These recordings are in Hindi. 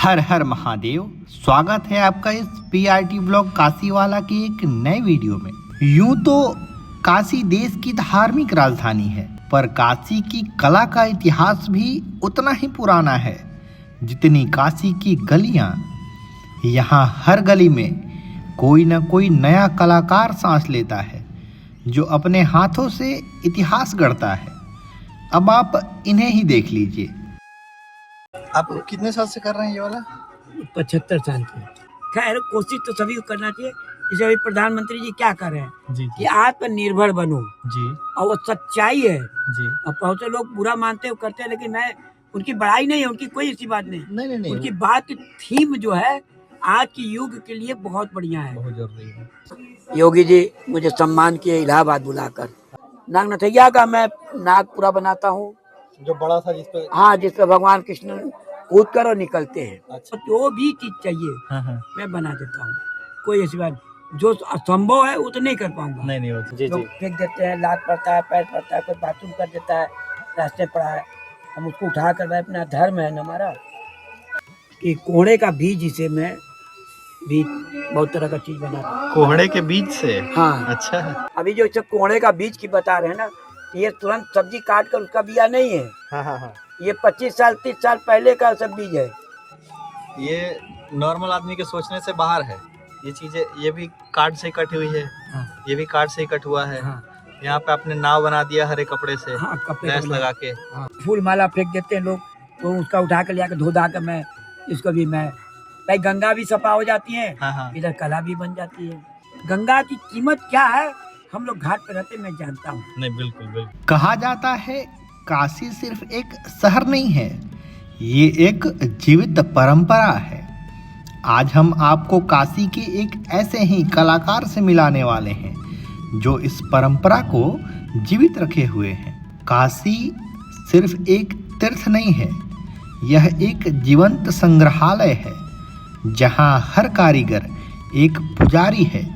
हर हर महादेव। स्वागत है आपका इस PRT ब्लॉग काशीवाला की एक नए वीडियो में। यूं तो काशी देश की धार्मिक राजधानी है, पर काशी की कला का इतिहास भी उतना ही पुराना है जितनी काशी की गलियां। यहाँ हर गली में कोई न कोई नया कलाकार सांस लेता है जो अपने हाथों से इतिहास गढ़ता है। अब आप इन्हें ही देख लीजिए। आप कितने साल से कर रहे हैं ये वाला? 75 साल के। खैर कोशिश तो सभी को करना चाहिए। जैसे अभी प्रधानमंत्री जी क्या कर रहे हैं जी कि आत्मनिर्भर बनो, जी और वो सच्चाई है। जी। और बहुत से लोग बुरा मानते हैं, करते हैं, लेकिन मैं उनकी बड़ाई नहीं है, उनकी कोई ऐसी बात नहीं। नहीं उनकी बात की थीम जो है आज की युग के लिए बहुत बढ़िया है। बहुत जरूरी है। योगी जी मुझे सम्मान किए इलाहाबाद बुलाकर। नाग नथैया का मैं नाग पूरा बनाता हूँ, जो बड़ा था जिसपे हाँ, जिसपे भगवान कृष्ण कूद कर और निकलते हैं। अच्छा। जो भी चीज चाहिए हाँ। मैं बना देता हूँ। कोई ऐसी बात जो असंभव है वो तो नहीं कर पाऊंगा। नहीं होता। जी लोग फेंक देते हैं, लात पड़ता है, पैर पड़ता है, कोई बाथरूम कर देता है, रास्ते पड़ा है, हम उसको उठा कर अपना धर्म है ना हमारा कि कोहड़े का बीज, इसे मैं भी बहुत तरह का चीज बनाता हूँ। कोहड़े के बीज से? हाँ। अच्छा। अभी जो सब कोहड़े का बीज की बता रहे हैं ना, ये तुरंत सब्जी काट कर उसका बिया नहीं है। हाँ। ये 25 साल 30 साल पहले का सब बीज है। ये नॉर्मल आदमी के सोचने से बाहर है। ये चीजें, ये भी कार्ड से कटी हुई है। हाँ। ये भी कार्ड से ही कट हुआ है। हाँ। यहाँ पे आपने नाव बना दिया हरे कपड़े से। हाँ, कपड़े लैस लगा के। हाँ। फूल माला फेंक देते हैं लोग, तो उसका उठा कर लिया धो धा कर मैं इसको भी मैं भाई गंगा भी सफा हो जाती है। हाँ। इधर कला भी बन जाती है। गंगा की कीमत क्या है हम लोग घाट पे रहते मैं जानता हूँ। नहीं, बिल्कुल। कहा जाता है काशी सिर्फ एक शहर नहीं है, ये एक जीवित परंपरा है। आज हम आपको काशी के एक ऐसे ही कलाकार से मिलाने वाले हैं जो इस परंपरा को जीवित रखे हुए हैं। काशी सिर्फ एक तीर्थ नहीं है, यह एक जीवंत संग्रहालय है जहां हर कारीगर एक पुजारी है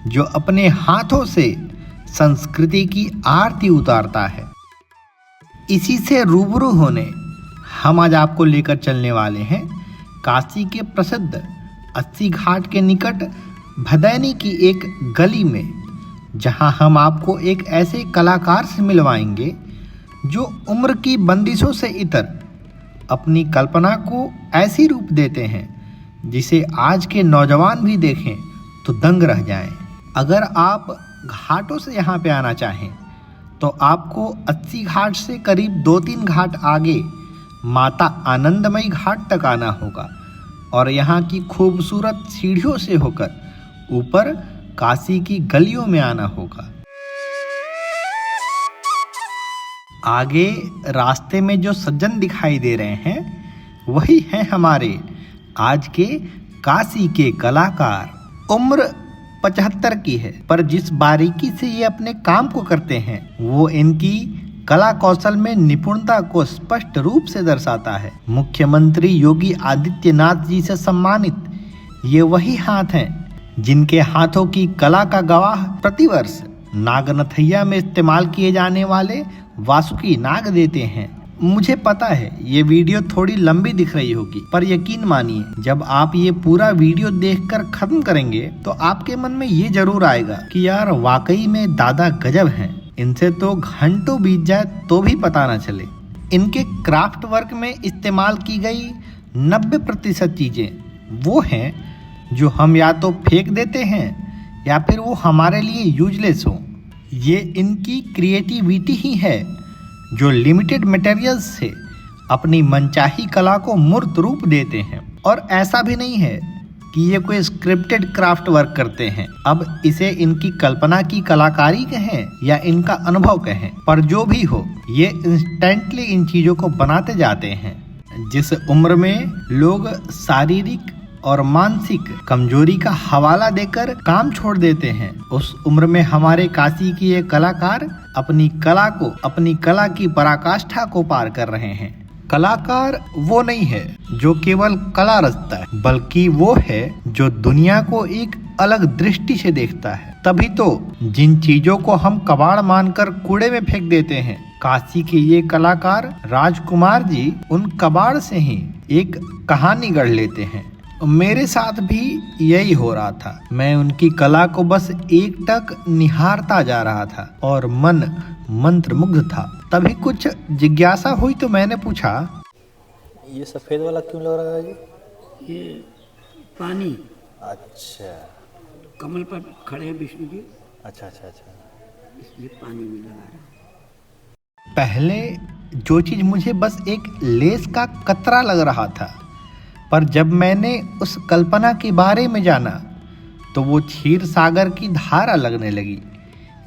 जो अपने हाथों से संस्कृति की आरती उतारता है। इसी से रूबरू होने हम आज आपको लेकर चलने वाले हैं काशी के प्रसिद्ध 80 घाट के निकट भदैनी की एक गली में, जहां हम आपको एक ऐसे कलाकार से मिलवाएंगे जो उम्र की बंदिशों से इतर अपनी कल्पना को ऐसी रूप देते हैं जिसे आज के नौजवान भी देखें तो दंग रह जाएं। अगर आप घाटों से यहाँ पे आना चाहें तो आपको 80 घाट से करीब 2-3 घाट आगे माता आनंदमयी घाट तक आना होगा और यहाँ की खूबसूरत सीढ़ियों से होकर ऊपर काशी की गलियों में आना होगा। आगे रास्ते में जो सज्जन दिखाई दे रहे हैं वही हैं हमारे आज के काशी के कलाकार। उम्र 75 की है, पर जिस बारीकी से ये अपने काम को करते हैं वो इनकी कला कौशल में निपुणता को स्पष्ट रूप से दर्शाता है। मुख्यमंत्री योगी आदित्यनाथ जी से सम्मानित ये वही हाथ हैं जिनके हाथों की कला का गवाह प्रतिवर्ष नागनथैया में इस्तेमाल किए जाने वाले वासुकी नाग देते हैं। मुझे पता है ये वीडियो थोड़ी लंबी दिख रही होगी, पर यकीन मानिए जब आप ये पूरा वीडियो देखकर खत्म करेंगे तो आपके मन में ये जरूर आएगा कि यार वाकई में दादा गजब हैं, इनसे तो घंटों बीत जाए तो भी पता ना चले। इनके क्राफ्ट वर्क में इस्तेमाल की गई 90% चीजें वो हैं जो हम या तो फेंक देते हैं या फिर वो हमारे लिए यूजलेस हो। ये इनकी क्रिएटिविटी ही है जो लिमिटेड मटेरियल्स से अपनी मनचाही कला को मूर्त रूप देते हैं। और ऐसा भी नहीं है कि ये कोई स्क्रिप्टेड क्राफ्ट वर्क करते हैं। अब इसे इनकी कल्पना की कलाकारी कहें या इनका अनुभव कहें, पर जो भी हो ये इंस्टेंटली इन चीजों को बनाते जाते हैं। जिस उम्र में लोग शारीरिक और मानसिक कमजोरी का हवाला देकर काम छोड़ देते हैं, उस उम्र में हमारे काशी की ये कलाकार अपनी कला की पराकाष्ठा को पार कर रहे हैं। कलाकार वो नहीं है जो केवल कला रचता है, बल्कि वो है जो दुनिया को एक अलग दृष्टि से देखता है। तभी तो जिन चीजों को हम कबाड़ मानकर कूड़े में फेंक देते हैं, काशी के ये कलाकार राजकुमार जी उन कबाड़ से ही एक कहानी गढ़ लेते हैं। मेरे साथ भी यही हो रहा था। मैं उनकी कला को बस एकटक निहारता जा रहा था और मन मंत्रमुग्ध था। तभी कुछ जिज्ञासा हुई तो मैंने पूछा, ये सफ़ेद वाला क्यों लग रहा है जी? ये पानी, अच्छा कमल पर खड़े हैं विष्णु जी, अच्छा अच्छा अच्छा। इसलिए पानी में लगा है। पहले जो चीज मुझे बस एक लेस का कतरा लग रहा था, पर जब मैंने उस कल्पना के बारे में जाना तो वो क्षीर सागर की धारा लगने लगी।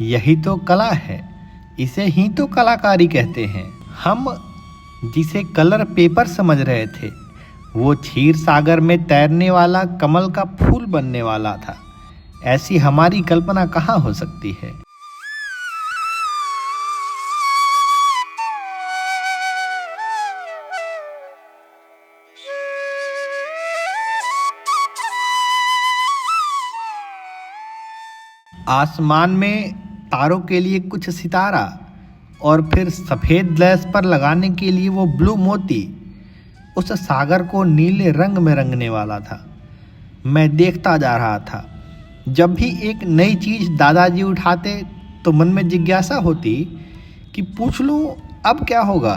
यही तो कला है, इसे ही तो कलाकारी कहते हैं। हम जिसे कलर पेपर समझ रहे थे वो क्षीर सागर में तैरने वाला कमल का फूल बनने वाला था। ऐसी हमारी कल्पना कहाँ हो सकती है। आसमान में तारों के लिए कुछ सितारा और फिर सफ़ेद लेस पर लगाने के लिए वो ब्लू मोती उस सागर को नीले रंग में रंगने वाला था। मैं देखता जा रहा था। जब भी एक नई चीज़ दादाजी उठाते तो मन में जिज्ञासा होती कि पूछ लूँ अब क्या होगा,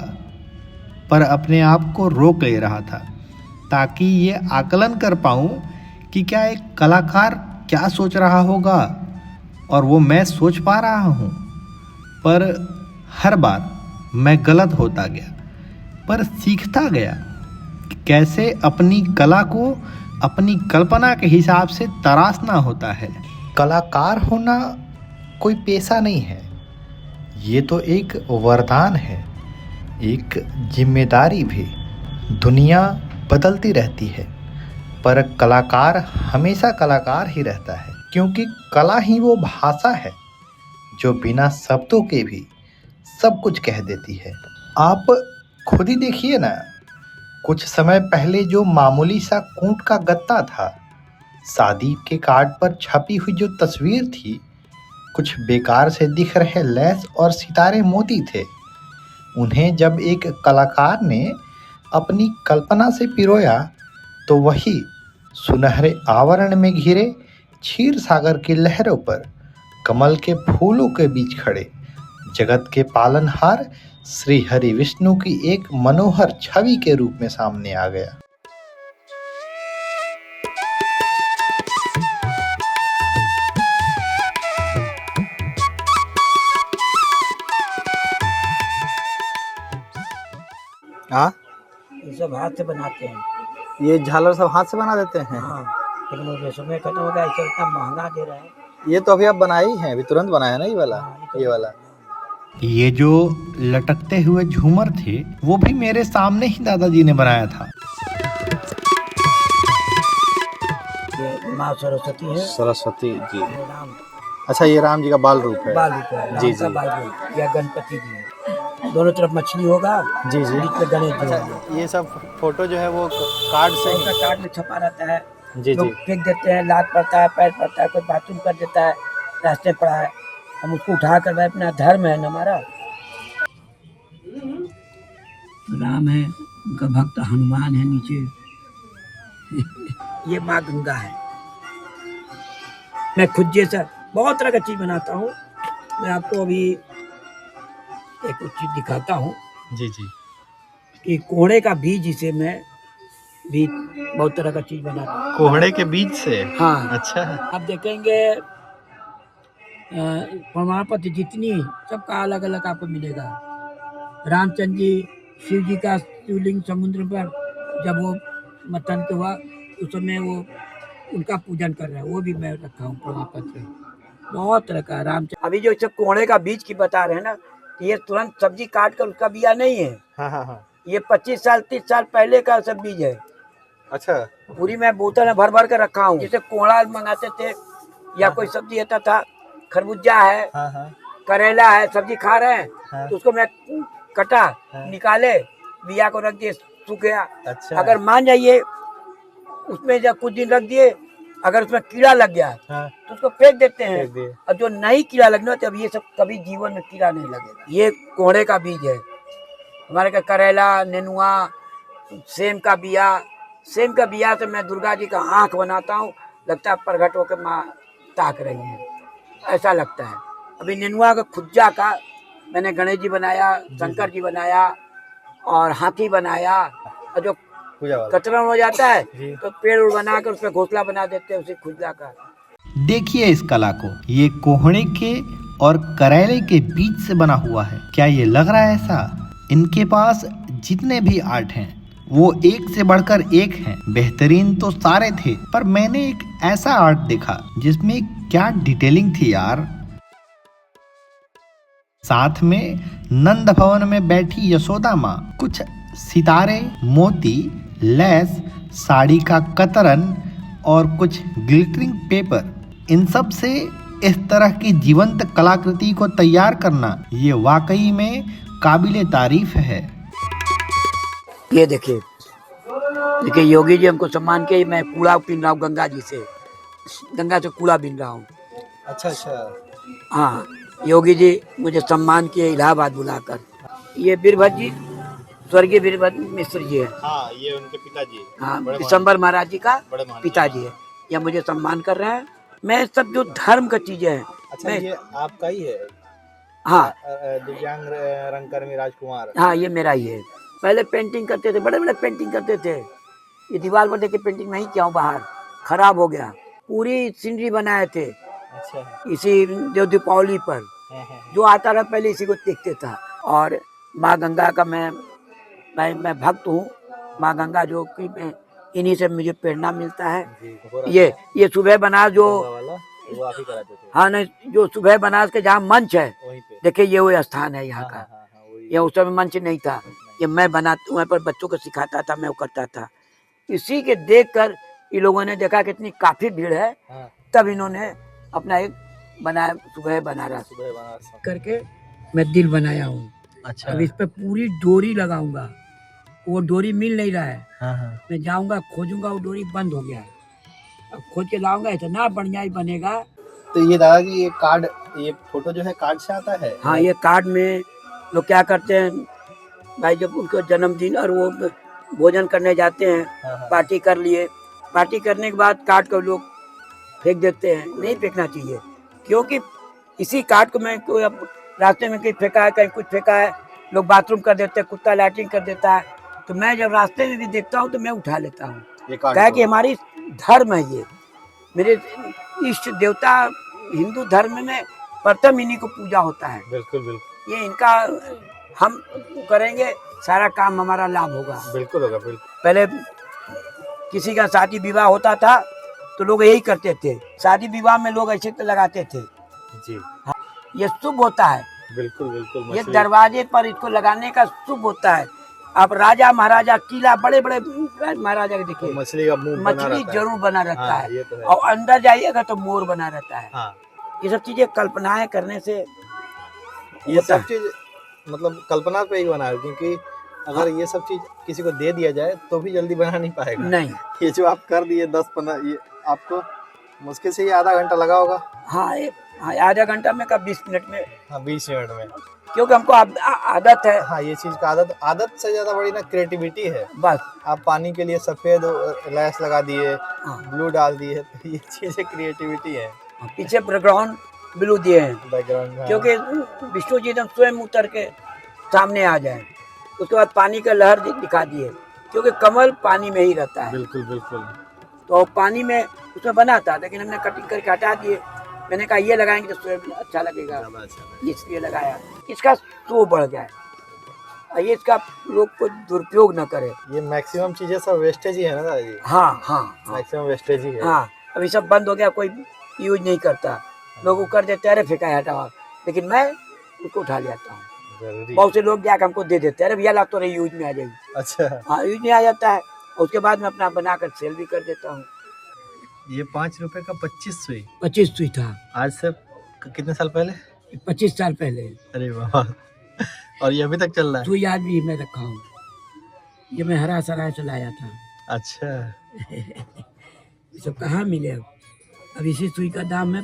पर अपने आप को रोक ले रहा था ताकि ये आकलन कर पाऊँ कि क्या एक कलाकार क्या सोच रहा होगा और वो मैं सोच पा रहा हूँ। पर हर बार मैं गलत होता गया, पर सीखता गया कि कैसे अपनी कला को अपनी कल्पना के हिसाब से तराशना होता है। कलाकार होना कोई पेशा नहीं है, ये तो एक वरदान है, एक जिम्मेदारी भी। दुनिया बदलती रहती है पर कलाकार हमेशा कलाकार ही रहता है, क्योंकि कला ही वो भाषा है जो बिना शब्दों के भी सब कुछ कह देती है। आप खुद ही देखिए ना, कुछ समय पहले जो मामूली सा कूट का गत्ता था, शादी के कार्ड पर छपी हुई जो तस्वीर थी, कुछ बेकार से दिख रहे लेस और सितारे मोती थे, उन्हें जब एक कलाकार ने अपनी कल्पना से पिरोया तो वही सुनहरे आवरण में घिरे क्षीर सागर की लहरों पर कमल के फूलों के बीच खड़े जगत के पालनहार श्री हरि विष्णु की एक मनोहर छवि के रूप में सामने आ गया। हाँ, ये सब हाथ से बनाते हैं। ये झालर सब हाथ से बना देते हैं। हाँ, लेकिन वो समय खत्म हो गया, इसे इतना महंगा दे रहा है। ये तो अभी आप बनाए ही हैं, अभी तुरंत बनाया ना ये वाला। हाँ, तो ये वाला ये जो लटकते हुए झूमर थे वो भी मेरे सामने ही दादाजी ने बनाया था। ये माँ सरस्वती है, सरस्वती जी। ये राम अच्छा, ये राम जी का बाल रूप है। बाल रूप है, राम जी, का जी। बाल रूप, या गणपति जी है। दोनों तरफ मछली होगा, जी जी। बीच में गणेश जी होंगे। अच्छा, ये सब फोटो जो है वो कार्ड से उसका ही। कार्ड में छपा रहता है, जी लोग जी। फेंक देते हैं, लात पड़ता है, पैर पड़ता है, कोई बाथरूम कर देता है, रास्ते पड़ा है, हम उसको उठा कर भाई, अपना धर्म है ना हमारा। राम है, उनका भक्त हनुमान है नीचे। ये माँ गंगा है। मैं खुद जैसा बहुत तरह का चीज बनाता हूँ। मैं आपको अभी एक कुछ चीज दिखाता हूँ जी जी। कि कोहड़े का बीज, इसे मैं भी बहुत तरह का चीज बनाता हूँ। कोहड़े के बीच से? हाँ, अच्छा। आप देखेंगे प्रमाण पत्र जितनी सबका अलग अलग आपको मिलेगा। रामचंद्र जी, शिव जी का शिवलिंग समुद्र पर जब वो मंथन हुआ उस समय वो उनका पूजन कर रहे हैं, वो भी मैं रखा हूँ प्रमाण पत्र। बहुत तरह का रामचंद्र। अभी जो सब कोहड़े का बीज की बता रहे हैं ना, ये तुरंत सब्जी काट कर उसका बिया नहीं है। हाँ हाँ हाँ। ये 25 साल 30 साल पहले का सब बीज है। अच्छा। पूरी मैं बोतल में भर भर कर रखा हूँ। जैसे कोहड़ा मंगाते थे या कोई सब्जी आता था, खरबूजा है, हाँ हाँ करेला है, सब्जी खा रहे हैं, हाँ। तो उसको मैं कटा, हाँ। निकाले, बिया को रख दिए, सूख गया। अच्छा। अगर मान जाइए उसमें जब कुछ दिन रख दिए, अगर उसमें कीड़ा लग गया हाँ। तो उसको फेंक देते हैं। फेंक दिए। और जो नहीं कीड़ा लगना, तो अब ये सब कभी जीवन में कीड़ा नहीं लगेगा। ये कोहड़े का बीज है। हमारे का करेला, नेनुआ, सेम का बिया से मैं दुर्गा जी का आंख बनाता हूँ, लगता है प्रकट होकर माँ ताक रही है, ऐसा लगता है। अभी नेनुआ का खुज्जा का मैंने गणेश जी बनाया, शंकर जी बनाया और हाथी बनाया, और जो पूजा वाला कचरा हो जाता है जी। तो पेड़ उड़ बनाकर उसमें घोंसला बना देते हैं उसी खुज्जा का। देखिए इस कला को, ये कोहड़े के और करेले के बीच से बना हुआ है। क्या ये लग रहा है ऐसा? इनके पास जितने भी आर्ट हैं वो एक से बढ़कर एक हैं। बेहतरीन तो सारे थे, पर मैंने एक ऐसा आर्ट देखा जिसमें क्या डिटेलिंग थी यार। साथ में नंद भवन में बैठी यशोदा माँ, कुछ सितारे, मोती, लेस, साड़ी का कतरन और कुछ ग्लिटरिंग पेपर, इन सब से इस तरह की जीवंत कलाकृति को तैयार करना ये वाकई में काबिले तारीफ है। ये देखिए योगी जी हमको सम्मान के, मैं कूड़ा बीन रहा हूँ गंगा जी से, गंगा से कूड़ा बीन रहा हूँ। अच्छा अच्छा। हाँ, योगी जी मुझे सम्मान किए इलाहाबाद बुलाकर। ये वीरभद्र जी, स्वर्गीय वीरभद्र मिश्र जी है। हाँ, ये उनके पिताजी। हाँ, दिसंबर महाराज जी का बड़े महान पिताजी है। यह मुझे सम्मान कर रहे हैं। मैं सब जो धर्म का चीजें हैं, अच्छा, मैं ये आपका ही है? हाँ दिव्यांग रंगकर्मी राजकुमार। हाँ, ये मेरा ही है। पहले पेंटिंग करते थे, बड़े बड़े पेंटिंग करते थे। ये दीवार पर देखे पेंटिंग नहीं किया हूँ, बाहर खराब हो गया। पूरी सीनरी बनाए थे अच्छा। इसी जो दीपावली पर जो आता था पहले इसी को देखते था। और माँ गंगा का मैं भक्त हूँ। माँ गंगा जो कि मैं इन्हीं से मुझे प्रेरणा मिलता है। ये सुबह बनास जो वो आप ही कराते थे? हाँ नहीं, जो सुबह बनास के जहाँ मंच है, वहीं पे। देखिए ये वो स्थान है यहाँ का। ये उस समय मंच नहीं था, ये मैं बनाता, वहाँ पर बच्चों को सिखाता था, मैं वो करता था। इसी के देखकर इन लोगों ने देखा कि इतनी काफी भीड़ है, तब इन्होंने अपना एक बनाया, सुबह बनारस करके मैं दिल बनाया हूँ। अच्छा। अब इस पे पूरी डोरी लगाऊंगा, वो डोरी मिल नहीं रहा है। मैं जाऊंगा खोजूंगा, वो डोरी बंद हो गया है। अब खोज के लाऊंगा, इतना बढ़िया ही बनेगा। तो ये दादाजी, ये कार्ड, ये फोटो जो है कार्ड से आता है? हाँ, ये कार्ड में लोग क्या करते हैं भाई, जब उनको जन्मदिन और वो भोजन करने जाते हैं, पार्टी कर लिए, पार्टी करने के बाद कार्ड को लोग फेंक देते हैं। नहीं फेंकना चाहिए, क्योंकि इसी कार्ड को मैं कोई अब रास्ते में कहीं फेंका है, कहीं कुछ फेंका है, लोग बाथरूम कर देते हैं, कुत्ता लैट्रिन कर देता है, तो मैं जब रास्ते में भी देखता हूँ तो मैं उठा लेता हूँ। क्या कि हमारी धर्म है, ये मेरे इष्ट देवता हिंदू धर्म में प्रथम इन्हीं को पूजा होता है। बिल्कुल बिल्कुल। ये इनका हम करेंगे, सारा काम हमारा लाभ होगा। बिल्कुल होगा, बिल्कुल। पहले किसी का शादी विवाह होता था तो लोग यही करते थे, शादी विवाह में लोग ऐसे तो लगाते थे जी। हाँ, ये शुभ होता है। बिल्कुल बिल्कुल। ये दरवाजे पर इसको लगाने का शुभ होता है। आप राजा महाराजा किला, बड़े बड़े महाराजा के देखिए, मछली का मुंह बना मछली रहता है। जरूर बना रहता हाँ, है, ये तो है। और अंदर जाइएगा तो मोर बना रहता है। हाँ। ये सब चीजें कल्पनाएं करने से ये सब चीज मतलब कल्पना पे ही बना है, क्योंकि अगर ये सब चीज किसी को दे दिया जाए तो भी जल्दी बना नहीं पाएगा। नहीं, ये जो आप कर दिए 10-15, ये आपको मुश्किल से ये आधा घंटा लगा होगा। हाँ, आधा घंटा में का 20 मिनट में। हाँ, 20 मिनट में, क्योंकि हमको आदत है। हाँ, ये चीज का आदत से ज्यादा बड़ी ना क्रिएटिविटी है। बस आप पानी के लिए सफेद लैस लगा दिए, हाँ। ब्लू डाल दिए, तो ये चीजें क्रिएटिविटी है। पीछे बैकग्राउंड ब्लू दिए हैं, बैकग्राउंड। क्योंकि विष्णु जी एकदम स्वयं उतर के सामने आ जाए। उसके बाद पानी का लहर दिखा दिए, क्योंकि कमल पानी में ही रहता है। बिल्कुल बिल्कुल। तो पानी में उसमें बना था, लेकिन हमने कटिंग करके हटा दिए। मैंने कहा ये लगाएंगे तो स्वयं अच्छा लगेगा, इसलिए लगाया। इसका शो बढ़ जाए और ये इसका लोग को दुरुपयोग न करे। ये मैक्सिमम चीजें सब वेस्टेज ही है ना दादाजी? हाँ हाँ हाँ, मैक्सिमम वेस्टेज ही है। हाँ, अभी सब बंद हो गया, कोई यूज नहीं करता। लोग वो कर देते, अरे फेंका हटाओ, लेकिन मैं उसको उठा ले आता हूँ। बहुत से लोग जाकर हमको दे देते हैं, अरे भैया ला तो रही, यूज में आ जाएगी। अच्छा। हाँ, यूज में आ जाता है। उसके बाद मैं अपना बनाकर सेल भी कर देता हूँ। ये 5 रुपए का 25 सुई 25 सुई था आज से कितने साल पहले? 25 साल पहले। अरे बाबा, और ये अभी तक चल रहा है? सुई आज भी मैं रखा हूँ, ये मैं हरा सराय से लाया था। अच्छा। ये सब कहाँ मिले अब इसी सुई का दाम है,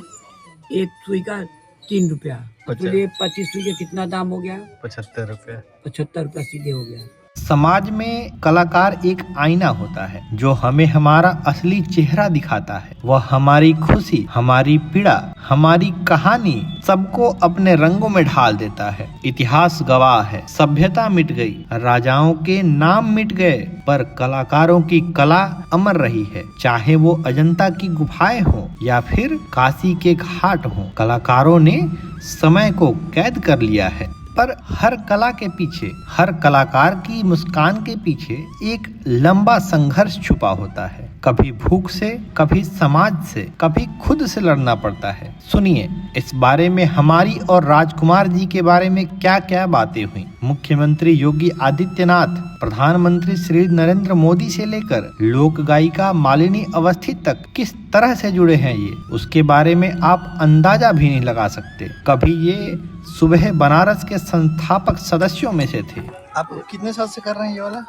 एक सुई का 3 रुपया। तो 25 सुई का कितना दाम हो गया? 75 रुपया। 75 रुपया सीधे हो गया। समाज में कलाकार एक आईना होता है जो हमें हमारा असली चेहरा दिखाता है। वह हमारी खुशी, हमारी पीड़ा, हमारी कहानी सबको अपने रंगों में ढाल देता है। इतिहास गवाह है, सभ्यता मिट गई, राजाओं के नाम मिट गए, पर कलाकारों की कला अमर रही है। चाहे वो अजंता की गुफाएं हो या फिर काशी के घाट हो, कलाकारों ने समय को कैद कर लिया है। पर हर कला के पीछे, हर कलाकार की मुस्कान के पीछे एक लंबा संघर्ष छुपा होता है। कभी भूख से, कभी समाज से, कभी खुद से लड़ना पड़ता है। सुनिए इस बारे में हमारी और राजकुमार जी के बारे में क्या क्या बातें हुई। मुख्यमंत्री योगी आदित्यनाथ, प्रधानमंत्री श्री नरेंद्र मोदी से लेकर लोक गायिका मालिनी अवस्थी तक किस तरह से जुड़े हैं ये, उसके बारे में आप अंदाजा भी नहीं लगा सकते। कभी ये सुबह बनारस के संस्थापक सदस्यों में से थे। आप कितने साल से कर रहे हैं ये वाला?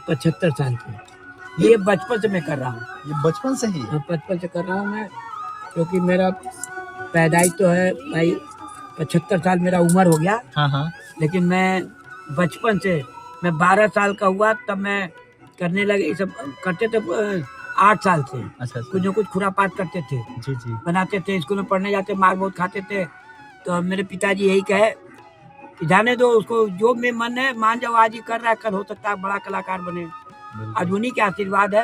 75 साल के। ये बचपन से मैं कर रहा हूँ। ये बचपन से ही? बचपन से कर रहा हूँ मैं, क्योंकि मेरा पैदाइश तो है भाई 75 साल मेरा उम्र हो गया। हाँ। लेकिन मैं बचपन से, मैं 12 साल का हुआ तब मैं करने लगे। ये सब करते थे 8 साल से। अच्छा। कुछ न कुछ खुरापात करते थे, जी। बनाते थे, स्कूल में पढ़ने जाते, मार बहुत खाते थे। तो मेरे पिताजी यही कहे कि जाने दो उसको, जो में मन है मान जाओ, आज ही कर रहा है, कल हो सकता है बड़ा कलाकार बने। आज उन्हीं के आशीर्वाद है।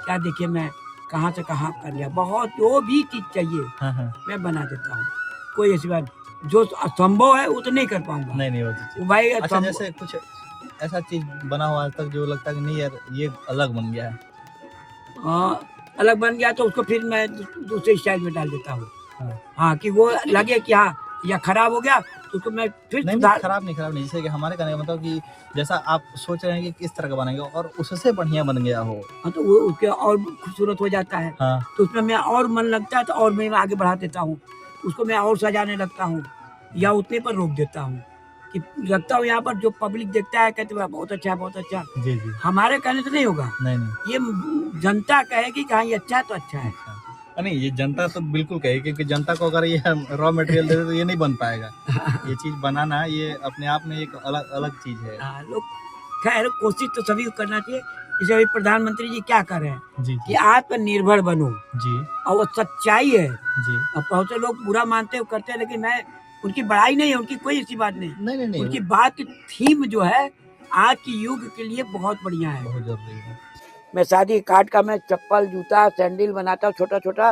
क्या देखिए मैं कहाँ से कहाँ कर लिया। बहुत जो भी चीज चाहिए मैं बना देता हूँ। कोई ऐसी बात जो असंभव है वो तो नहीं कर पाऊंगा। नहीं होती भाई। अच्छा, जैसे कुछ ऐसा चीज बना हुआ आज तक जो लगता है कि नहीं यार ये अलग बन गया है? अलग बन गया तो उसको फिर मैं दूसरे स्टाइल में डाल देता हूँ। हाँ, कि वो लगे कि हाँ या खराब हो गया तो उसको मैं फिर नहीं, खराब नहीं। जैसे कि हमारे कहने का मतलब कि जैसा आप सोच रहे हैं कि किस तरह का बनाएंगे और उससे बढ़िया बन गया हो। हाँ, तो वो उसके और खूबसूरत हो जाता है। हाँ। तो उसमें मैं और मन लगता है तो और मैं आगे बढ़ा देता हूँ, उसको मैं और सजाने लगता हूँ या उतने पर रोक देता हूँ कि लगता हूँ यहाँ पर जो पब्लिक देखता है कहते हैं बहुत अच्छा, बहुत अच्छा। जी। हमारे कहने से नहीं होगा। नहीं, ये जनता कहेगी कि हाँ ये अच्छा है तो अच्छा है। नहीं, ये जनता तो बिल्कुल कहे, क्योंकि जनता को अगर ये रॉ मटेरियल दे दे तो ये नहीं बन पाएगा। ये चीज बनाना ये अपने आप में एक अलग चीज है। लोग खैर कोशिश तो सभी को करना चाहिए। जैसे अभी प्रधानमंत्री जी क्या कर रहे हैं जी। कि आत्मनिर्भर बनो जी, और वो सच्चाई है जी। अब बहुत से लोग बुरा मानते हैं, करते हैं, लेकिन मैं उनकी बड़ाई नहीं है, उनकी कोई ऐसी बात नहीं। उनकी बात की थीम जो है आज की युग के लिए बहुत बढ़िया है, बहुत जरूरी है। मैं शादी काट का मैं चप्पल जूता सैंडल बनाता हूँ, छोटा छोटा।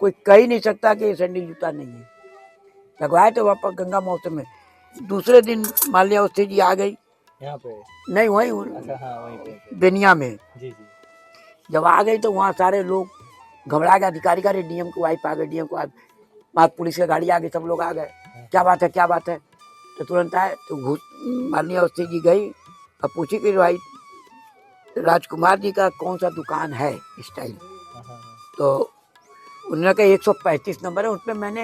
कोई कह ही नहीं सकता कि ये सैंडल जूता नहीं है। लगवाए तो वापस गंगा महोत्सव में। दूसरे दिन माल्यावस्थी जी आ गई यहाँ पे? नहीं, वहीं वहीं पे बेनिया में। जी। जब आ गई तो वहाँ सारे लोग घबरा गए। अधिकारी का डीएम को वाइफ आ गई, डीएम को बाद पुलिस की गाड़ी आ गई, सब लोग आ गए। क्या बात है तो तुरंत आए। तो माल्यावस्थी जी गई और पूछी कि भाई राजकुमार जी का कौन सा दुकान है स्टाइल। तो उन्होंने कहा 135 नंबर है। उसमें मैंने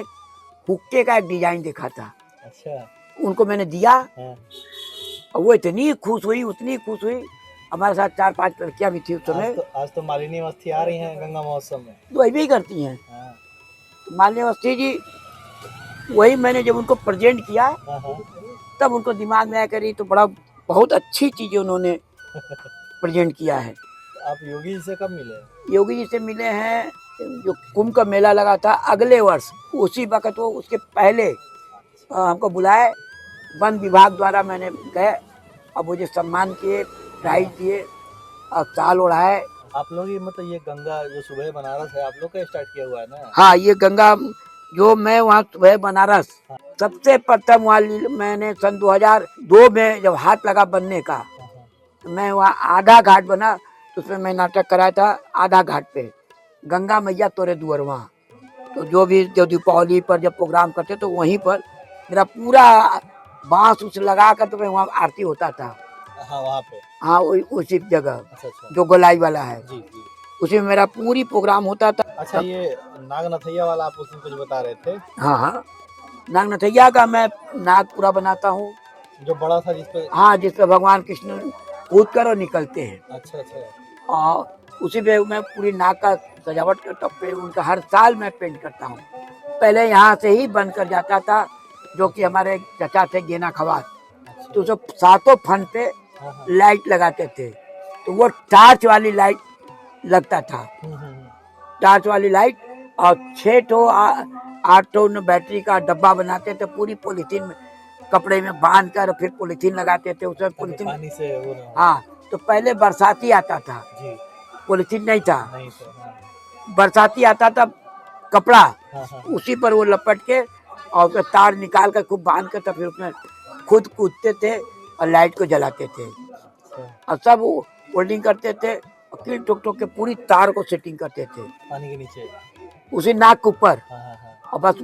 हुक्के का एक डिजाइन देखा था। अच्छा। उनको मैंने दिया और वो इतनी खुश हुई, उतनी खुश हुई। हमारे साथ 4-5 लड़कियां भी थी उस समय। आज तो मालिनी अवस्थी आ रही हैं गंगा महोत्सव में, तो वही भी करती हैं। तो मालिनी अवस्थी जी वही मैंने जब उनको प्रेजेंट किया तब उनको दिमाग में आया करी, तो बहुत अच्छी चीजें उन्होंने प्रेजेंट किया है। आप योगी जी से कब मिले? योगी जी से मिले हैं जो कुंभ का मेला लगा था अगले वर्ष, उसी वक्त वो उसके पहले हमको बुलाए। वन विभाग द्वारा मैंने गए और मुझे सम्मान किए, प्राइज दिए और साल ओढ़ाए। आप लोग ही मतलब ये गंगा जो सुबह बनारस है आप लोग का स्टार्ट किया हुआ है ना? हाँ, ये गंगा जो मैं वहाँ सुबह बनारस सबसे प्रथम वहाँ मैंने सन 2002 में जब हाथ लगा बनने का, मैं वहाँ आधा घाट बना। तो उसमें मैं नाटक कराया था आधा घाट पे, गंगा मैया तोरे दुआर। वहाँ तो जो दीपावली पर जब प्रोग्राम करते तो वहीं पर मेरा पूरा बांस उस लगा कर तो मैं वहाँ आरती होता था। हाँ, वहाँ पे? हाँ, उसी जगह। अच्छा। जो गोलाई वाला है जी। उसी में मेरा पूरी प्रोग्राम होता था। अच्छा, ये नागनथैया वाला आप उसमें कुछ बता रहे थे? हाँ, नागनथैया का मैं नाग पूरा बनाता हूँ, जो बड़ा था जिसपे? हाँ, जिसपे भगवान कृष्ण कूद कर और निकलते हैं। अच्छा। और उसी पे मैं पूरी नाग का सजावट करता हूँ। उनका हर साल मैं पेंट करता हूँ। पहले यहाँ से ही बन कर जाता था, जो कि हमारे चचा थे गेना खवास। तो सब 7 फन पे लाइट लगाते थे, तो वो टार्च वाली लाइट लगता था, टार्च वाली लाइट। और 8 बैटरी का डब्बा बनाते थे, पूरी पॉलीथीन में कपड़े में बांध कर फिर पॉलीथीन लगाते थे, उसमें पॉलीथीन पानी से वो ना हाँ। तो पहले बरसाती आता था, जी पॉलीथीन नहीं था, नहीं तो हाँ बरसाती आता था कपड़ा, हाँ उसी पर वो लपट के और उसका तार निकाल कर खूब बांध कर, तो फिर उसमें खुद कूदते थे और लाइट को जलाते थे। और सब होल्डिंग करते थे और कील ठोक ठोक के पूरी तार को सेटिंग करते थे पानी के नीचे उसी नाक के ऊपर, हाँ और बस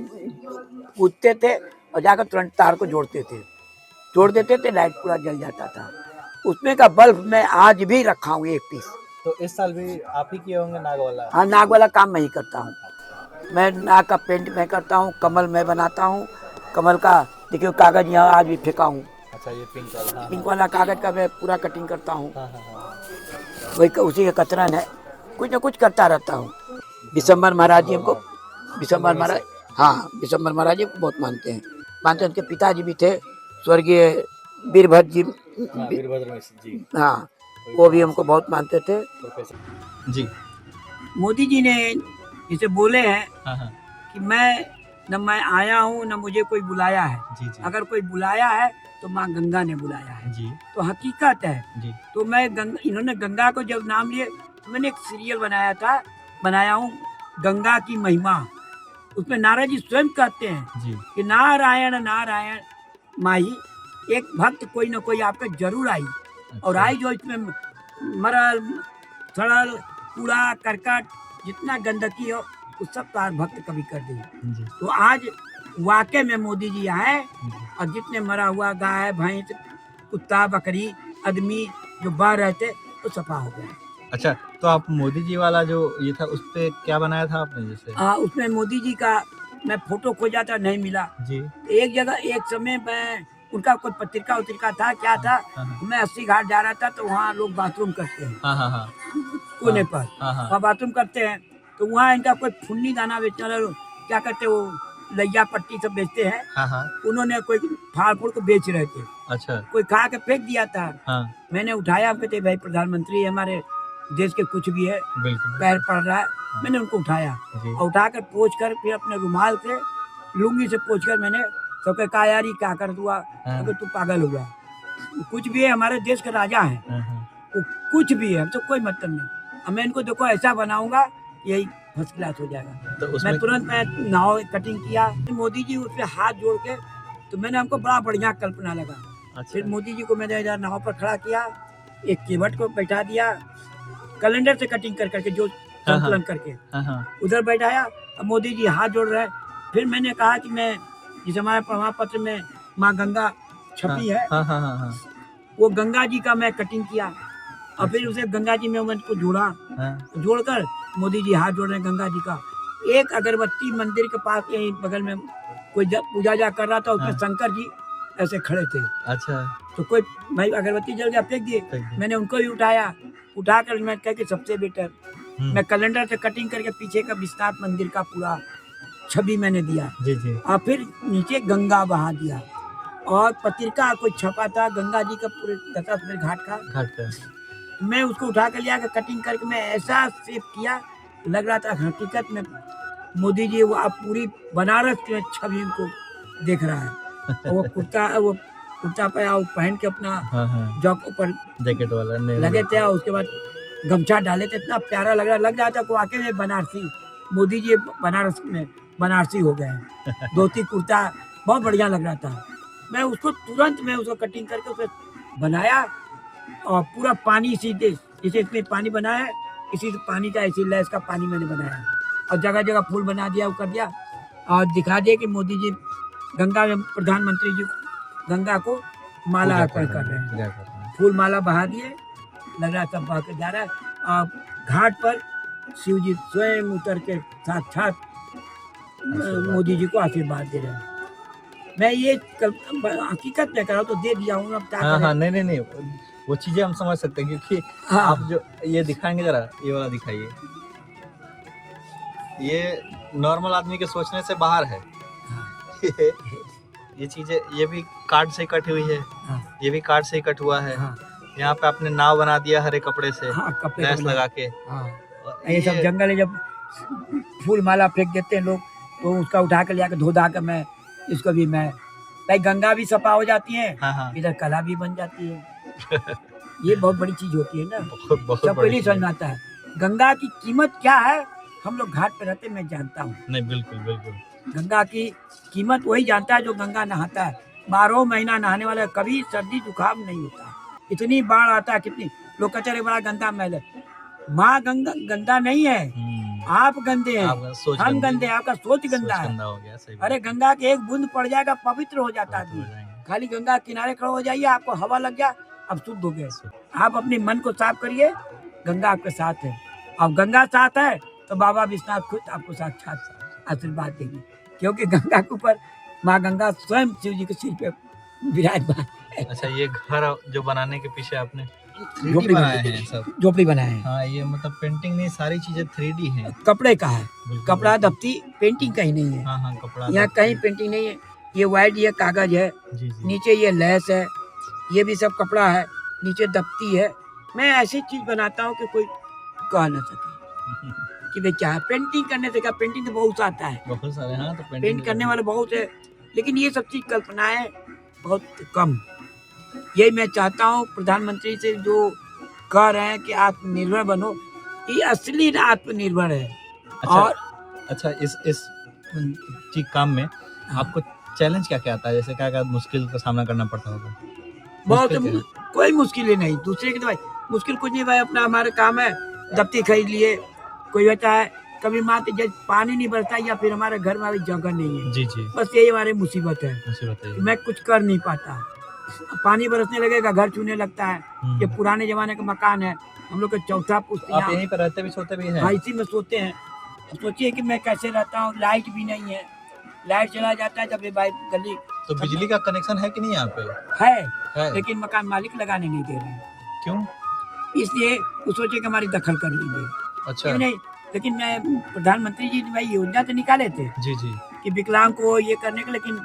कूदते थे और जाकर तुरंत तार को जोड़ते थे, जोड़ देते थे, लाइट पूरा जल जाता था। उसमें का बल्ब मैं आज भी रखा हूँ 1 पीस। तो इस साल भी आप ही किए होंगे नाग वाला? हाँ, नाग वाला काम मैं ही करता हूँ। मैं नाग का पेंट मैं करता हूँ, कमल मैं बनाता हूँ, कमल का देखिए कागज यहाँ आज भी फेंका हूँ, अच्छा ये पिंक वाला हाँ पिंक वाला कागज का मैं पूरा कटिंग करता हूँ, हाँ वही उसी का कतरन है, कुछ ना कुछ करता रहता हूँ। विशंबर महाराज जी हमको, विशंबर महाराज, हाँ विशंबर महाराज जी को बहुत मानते हैं, उनके पिताजी भी थे स्वर्गीय वीरभद्र जी, हाँ वीरभद्र मिश्र जी हाँ वो भी हमको बहुत मानते थे। प्रोफेसर जी मोदी जी ने जिसे बोले हैं हाँ कि मैं आया हूँ न मुझे कोई बुलाया है, जी जी अगर कोई बुलाया है तो माँ गंगा ने बुलाया है, जी तो हकीकत है। जी तो मैं इन्होंने गंगा को जब नाम लिए, तो मैंने एक सीरियल बनाया हूँ गंगा की महिमा। उसमें नारद जी स्वयं कहते हैं जी कि नारायण नारायण माही, एक भक्त कोई ना कोई आपके जरूर आई, और आई जो इसमें मरल सड़ल कूड़ा करकट जितना गंदगी हो उस सब तार भक्त कभी कर दी। जी तो आज वाकई में मोदी जी आए और जितने मरा हुआ गाय भैंस कुत्ता बकरी आदमी जो बाहर रहते तो सफा हो गया। अच्छा तो आप मोदी जी वाला जो ये था उस पे क्या बनाया था आपने जैसे? उसमें मोदी जी का मैं फोटो खोजा था, नहीं मिला। जी एक जगह एक समय मैं उनका कोई पत्रिका था क्या था, मैं 80 घाट जा रहा था, तो वहाँ लोग बाथरूम करते हैं हाँ कोने पर, हाँ वहाँ बाथरूम करते हैं, तो वहाँ इनका कोई फुन्नी दाना बेचने वाला क्या करते वो लैया पट्टी सब बेचते हैं, हाँ उन्होंने कोई फाड़ फूड़ को बेच रहे थे, अच्छा कोई खा के फेंक दिया था। हाँ मैंने उठाया, हम कहते भाई प्रधानमंत्री हमारे देश के कुछ भी है, बिल्कुल पैर पड़ रहा है, मैंने उनको उठाया जी और उठाकर पोंछ कर फिर अपने रुमाल से लुंगी से पोंछ कर मैंने सबके कहा यार ये क्या कर दुआ, अगर तू पागल हुआ, कुछ भी है हमारे देश का राजा है, वो कुछ भी है, हम तो कोई मतलब नहीं, अब मैं इनको देखो ऐसा बनाऊंगा यही फर्स्ट क्लास हो जाएगा। तो उसमें मैं तुरंत मैं नाव कटिंग किया, मोदी जी उस पर हाथ जोड़ के, तो मैंने हमको बड़ा बढ़िया कल्पना लगा। अच्छा फिर मोदी जी को मैंने इधर नाव पर खड़ा किया, एक केवट को बैठा दिया, कैलेंडर से कटिंग कर करके जो संकलन करके उधर बैठाया, अब मोदी जी हाथ जोड़ रहे हैं। फिर मैंने कहा कि मैं जिस हमारे प्रमाण पत्र में माँ गंगा छपी है, वो गंगा जी का मैं कटिंग किया और फिर उसे गंगा जी में उनको जोड़ा, जोड़कर मोदी जी हाथ जोड़ रहे हैं गंगा जी का। एक अगरबत्ती मंदिर के पास यहीं बगल में कोई पूजा जा कर रहा था, उसमें शंकर जी ऐसे खड़े थे, अच्छा तो कोई भाई अगरबत्ती जल गया फेंक दिए, मैंने उनको भी उठाकर मैं कह के सबसे बेटर मैं कैलेंडर से कटिंग करके पीछे का विश्वनाथ मंदिर का पूरा छवि मैंने दिया जी जी और फिर नीचे गंगा बहा दिया, और पत्रिका कोई छपा था गंगा जी का पूरे दत्तात्रेय घाट का, मैं उसको उठा कर लिया कटिंग करके मैं ऐसा सेव किया, लग रहा था हकीकत में मोदी जी वो अब पूरी बनारस की छवि उनको देख रहा है। और वो कुर्ता पाया पहन के अपना जॉक ऊपर जैकेट वाला लगे थे, और उसके बाद गमछा डाले थे, इतना प्यारा लग रहा था कि वाकई में बनारसी मोदी जी बनारस में बनारसी हो गए हैं। धोती कुर्ता बहुत बढ़िया लग रहा था। मैं उसको तुरंत उसको कटिंग करके उसे बनाया और पूरा पानी सीधे जैसे इसमें पानी बनाया इसी पानी का ऐसी लैस का पानी मैंने बनाया और जगह जगह फूल बना दिया, वो कर दिया और दिखा दिया कि मोदी जी गंगा में प्रधानमंत्री जी गंगा को माला अर्पण कर रहे हैं, फूल माला बहा दिए, लग रहा सब बह के जा रहा है। और घाट पर शिव जी स्वयं उतर के साक्षात मोदी जी को आशीर्वाद दे रहे हैं। मैं ये हकीकत में कर रहा हूँ तो दे दिया हूँ, अब क्या नहीं वो चीजें हम समझ सकते हैं क्योंकि आप जो ये दिखाएंगे जरा ये वाला दिखाइए, ये नॉर्मल आदमी के सोचने से बाहर है। ये चीजें ये भी कार्ड से कट हुई है, ये भी कार्ड से कट हुआ है, यहाँ पे आपने नाव बना दिया हरे कपड़े से, हाँ कपड़े लैस का बना- लगा के। हाँ और ये सब जंगल है, जब फूल माला फेंक देते हैं लोग तो उसका उठा कर ले आकर धो धा कर मैं इसको भी मैं भाई गंगा भी सफा हो जाती है, हाँ हाँ इधर कला भी बन जाती है। ये बहुत बड़ी चीज होती है ना, बहुत बहुत सबको बड़ी नहीं चीज़ समझ में आता है गंगा की कीमत क्या है। हम लोग घाट पे रहते मैं जानता हूँ, नहीं बिल्कुल बिल्कुल। गंगा की कीमत वही जानता है जो गंगा नहाता है। 12 महीना नहाने वाला, कभी सर्दी जुकाम नहीं होता। इतनी बाढ़ आता है, कितनी लोग कहते हैं बड़ा गंदा महल है। माँ गंगा गंदा नहीं है, आप गंदे हैं, आपका सोच हम गंदी गंदे हैं, आपका सोच सोच गंदा है। गंदा हो गया, सही बात अरे है। गंगा के एक बूंद पड़ जाएगा पवित्र हो जाता है पवित्र हो आदमी। जाएंगे। खाली गंगा किनारे खड़े हो जाइए, आपको हवा लग जाए, अब शुद्ध हो गए। आप अपने मन को साफ करिए, गंगा आपके साथ है। अब गंगा साथ है तो बाबा विश्वनाथ खुद आपको साक्षात आशीर्वाद देंगे, क्योंकि गंगा के ऊपर माँ गंगा स्वयं शिव जी के सिर पे विराजमान है। अच्छा, ये घर जो बनाने के पीछे आपने 3D झोपड़ी बनाए बनाई हैं सब। झोपड़ी बनाए हैं, हाँ, ये मतलब पेंटिंग नहीं, सारी चीजें 3D हैं। कपड़े का है, बिल्कुल, कपड़ा बिल्कुल। दफ्ती, पेंटिंग कहीं नहीं है। हाँ हाँ, कपड़ा यहाँ दफ्ती। कहीं पेंटिंग नहीं है। ये वाइट ये कागज है, जी जी। नीचे ये लैस है, ये भी सब कपड़ा है, नीचे दफ्ती है। मैं ऐसी चीज बनाता हूँ कि कोई कह ना सके कि भाई क्या है। पेंटिंग करने से क्या, पेंटिंग तो बहुत आता है, बहुत सारे। हाँ, तो पेंट करने वाले बहुत है, लेकिन ये सब चीज कल्पनाएं बहुत कम। यही मैं चाहता हूँ प्रधानमंत्री से जो कह रहे हैं कि आत्मनिर्भर बनो, ये असली आत्मनिर्भर है। अच्छा, और अच्छा इस चीज काम में आपको चैलेंज क्या क्या आता है? जैसे क्या क्या मुश्किल का सामना करना पड़ता होगा? बहुत मुश्किल क्या कोई मुश्किल ही नहीं, दूसरे की तो भाई मुश्किल कुछ नहीं। भाई अपना हमारे काम है, दफ्ती खरीद लिए, कोई होता है कभी मान जब पानी नहीं बरसता या फिर हमारे घर में अभी जगह नहीं है, है? जी जी, बस यही हमारी मुसीबत है मुझे कि बताइए। मैं कुछ कर नहीं पाता। पानी बरसने लगेगा घर छूने लगता है। ये हम्म। पुराने जमाने का मकान है, हम लोग का चौथा पुश्त आप यहाँ यहीं पर रहते भी सोते भी हैं? हाँ, इसी में सोते हैं। अब सोचिए कि मैं कैसे रहता हूँ, लाइट भी नहीं है, लाइट चला जाता है जब ये भाई गली तो बिजली का कनेक्शन है कि नहीं यहाँ पे? है, है। लेकिन मकान मालिक लगाने नहीं दे रहे हैं, क्यों? इसलिए वो सोचे कि हमारी दखल कर लेंगे। अच्छा। ये नहीं, लेकिन मैं प्रधानमंत्री जी ने भाई योजना तो निकाले थे जी जी। कि विकलांग को ये करने के, लेकिन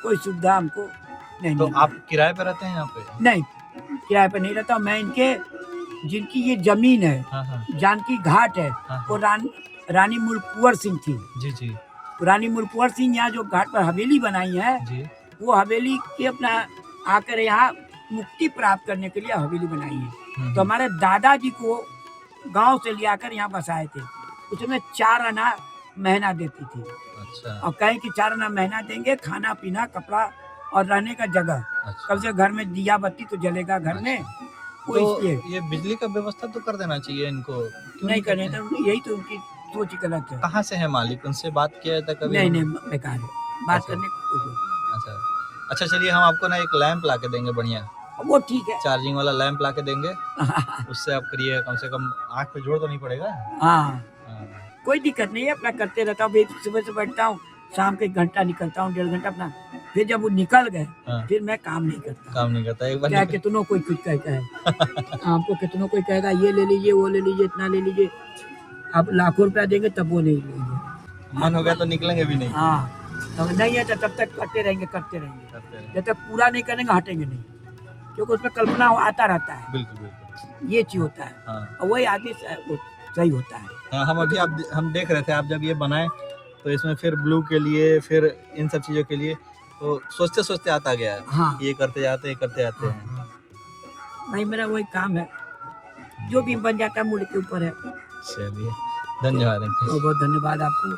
कोई सुविधा हमको नहीं तो मिली। आप किराए पे रहते हैं यहाँ पे? नहीं, किराए पर नहीं रहता हूँ मैं। इनके जिनकी ये जमीन है, हाँ हाँ जानकी घाट है, हाँ वो रानी मूलकुंवर सिंह थी। जी जी रानी मूलकुंवर सिंह यहाँ जो घाट पर हवेली बनाई है, जी। वो हवेली के अपना आकर यहाँ मुक्ति प्राप्त करने के लिए हवेली बनाई है। तो हमारे दादाजी को गांव से ले आकर यहाँ बसाए थे। उसमें 4 आना महीना देती थी, अच्छा और कहें कि 4 आना महीना देंगे, खाना पीना कपड़ा और रहने का जगह। अच्छा। कम से घर में दिया बत्ती तो जलेगा घर में, वो तो इसलिए ये बिजली का व्यवस्था तो कर देना चाहिए इनको, क्यों नहीं करते करने। हैं? तो यही तो उनकी सोच गलत है। कहाँ से है मालिक? उनसे बात किया था कभी? नहीं नहीं, बेकार है बात अच्छा। करने को कोई जरूरत अच्छा अच्छा, चलिए हम आपको ना एक लैंप ला के देंगे, बढ़िया नहीं। वो ठीक है। चार्जिंग वाला लैंप ला के देंगे। उससे आप करिए, कम से कम आँख पे जोर तो नहीं पड़ेगा। हाँ, हाँ। कोई दिक्कत नहीं है, अपना करते रहता हूँ। सुबह से बैठता हूँ, शाम के 1 घंटा निकलता हूँ, 1.5 घंटा अपना, फिर जब वो निकल गए हाँ। फिर मैं काम नहीं करता। काम नहीं करता एक बार क्या कितनों कोई कुछ कहता है आपको, कितनों कोई कहेगा ये ले लीजिए, वो ले लीजिए, इतना ले लीजिए। आप लाखों रुपया देंगे तब वो नहीं लीजिए। मन हो गया तो निकलेंगे भी नहीं। हाँ, तो नहीं है तो तब तक करते रहेंगे करते रहेंगे, करते हैं। जब तक पूरा नहीं करेंगे हटेंगे नहीं, क्योंकि उसमें कल्पना आता रहता है, बिल्कुल बिल्कुल। ये चीज होता है। हाँ और वही आदमी वो सही होता है। हाँ, हम अभी हम देख रहे थे, आप जब ये बनाए तो इसमें फिर ब्लू के लिए, फिर इन सब चीज़ों के लिए तो सोचते सोचते आता गया है। हाँ ये करते जाते हैं। भाई, मेरा वही काम है, जो भी बन जाता है मूड के ऊपर है। चलिए, धन्यवाद अंकल। बहुत बहुत धन्यवाद आपको।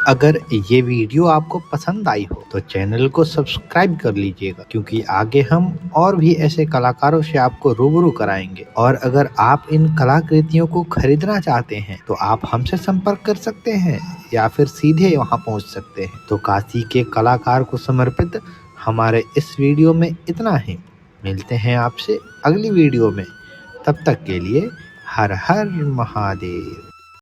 अगर ये वीडियो आपको पसंद आई हो तो चैनल को सब्सक्राइब कर लीजिएगा, क्योंकि आगे हम और भी ऐसे कलाकारों से आपको रूबरू कराएंगे। और अगर आप इन कलाकृतियों को खरीदना चाहते हैं तो आप हमसे संपर्क कर सकते हैं या फिर सीधे वहां पहुंच सकते हैं। तो काशी के कलाकार को समर्पित हमारे इस वीडियो में इतना ही। मिलते हैं आपसे अगली वीडियो में, तब तक के लिए हर हर महादेव।